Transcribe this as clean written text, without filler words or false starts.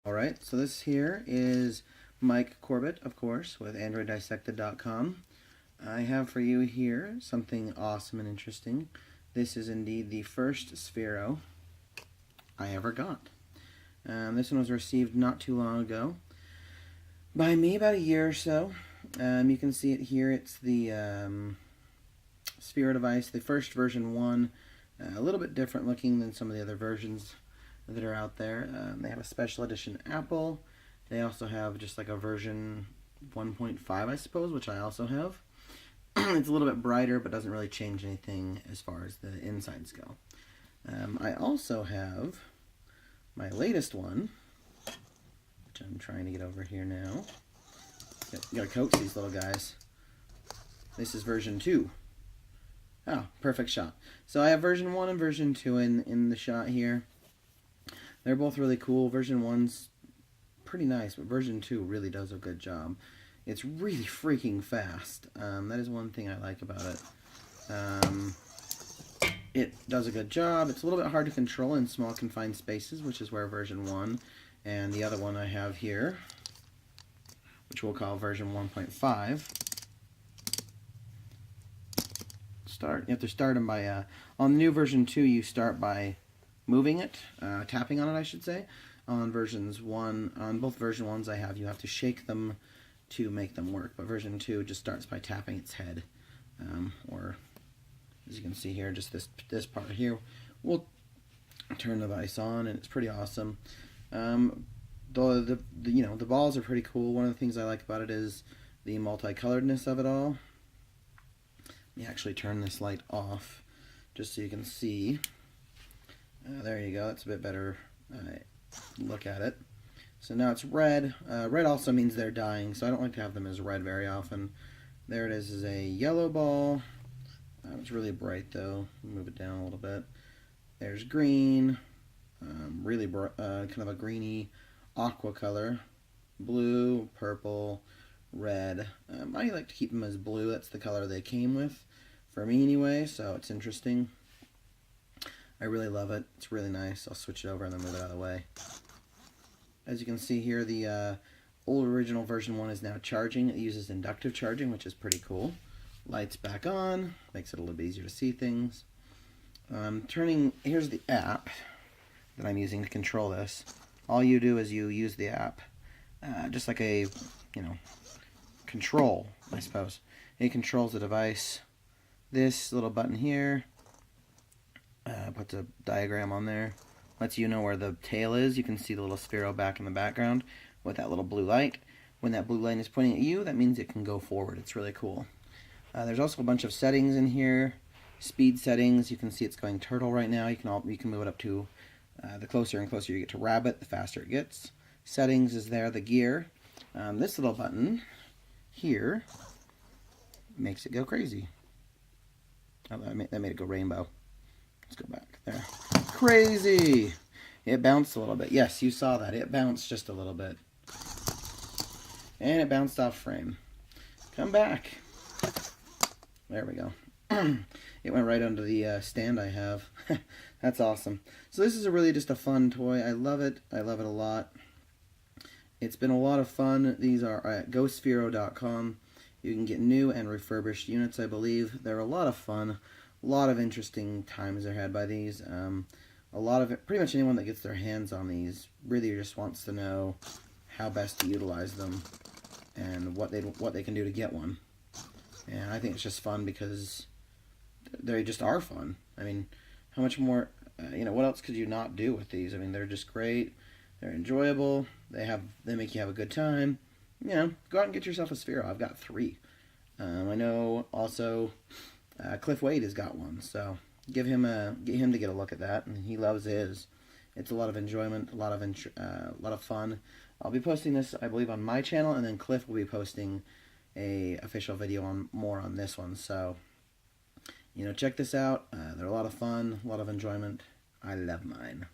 Alright, so this here is Mike Corbett, of course, with AndroidDissected.com. I have for you here something awesome and interesting. This is indeed the first Sphero I ever got. This one was received not too long ago by me, about a year or so. You can see it here. It's the Sphero device, the first version 1, a little bit different looking than some of the other versions that are out there. They have a special edition Apple. They also have just like a version 1.5, I suppose, which I also have. It's a little bit brighter, but doesn't really change anything as far as the insides go. I also have my latest one, which I'm trying to get over here now. You gotta coax these little guys. This is version 2. Oh, perfect shot. So I have version 1 and version 2 in the shot here. They're both really cool. Version 1's pretty nice, but version 2 really does a good job. It's really freaking fast. That is one thing I like about it. It does a good job. It's a little bit hard to control in small confined spaces, which is where version 1 and the other one I have here, which we'll call version 1.5. You have to start them by, on the new version 2, you start by moving it, tapping on it, I should say. On both version 1s I have, you have to shake them to make them work, but version 2 just starts by tapping its head, or as you can see here, just this part here. We'll turn the device on, and it's pretty awesome. The balls are pretty cool. One of the things I like about it is the multicoloredness of it all. Let me actually turn this light off just so you can see. There you go. That's a bit better look at it. So now it's red. Red also means they're dying, so I don't like to have them as red very often. There it is a yellow ball. It's really bright though. Move it down a little bit. There's green. Really kind of a greeny aqua color. Blue, purple, red. I like to keep them as blue. That's the color they came with, for me anyway, so it's interesting. I really love it. It's really nice. I'll switch it over and then move it out of the way. As you can see here, the old original version 1 is now charging. It uses inductive charging, which is pretty cool. Lights back on. Makes it a little bit easier to see things. Here's the app that I'm using to control this. All you do is you use the app, just like a, control, I suppose. It controls the device. This little button here puts a diagram on there. Lets you know where the tail is. You can see the little Sphero back in the background with that little blue light. When that blue light is pointing at you, that means it can go forward. It's really cool. There's also a bunch of settings in here. Speed settings. You can see it's going turtle right now. You can move it up to the closer and closer you get to rabbit, the faster it gets. Settings is there. The gear. This little button here makes it go crazy. Oh, that made it go rainbow. Let's go back there. Crazy! It bounced a little bit. Yes, you saw that. It bounced just a little bit. And it bounced off frame. Come back. There we go. It went right under the stand I have. That's awesome. So this is really just a fun toy. I love it. I love it a lot. It's been a lot of fun. These are at Sphero.com. You can get new and refurbished units, I believe. They're a lot of fun. A lot of interesting times are had by these. Pretty much anyone that gets their hands on these really just wants to know how best to utilize them and what they can do to get one. And I think it's just fun because they just are fun. I mean, how much more, what else could you not do with these? I mean, they're just great. They're enjoyable. They make you have a good time. Go out and get yourself a Sphero. I've got 3. I know also Cliff Wade has got one, so get him to get a look at that, and he loves his. It's a lot of enjoyment, a lot of fun. I'll be posting this, I believe, on my channel, and then Cliff will be posting a official video on this one. So, check this out. They're a lot of fun, a lot of enjoyment. I love mine.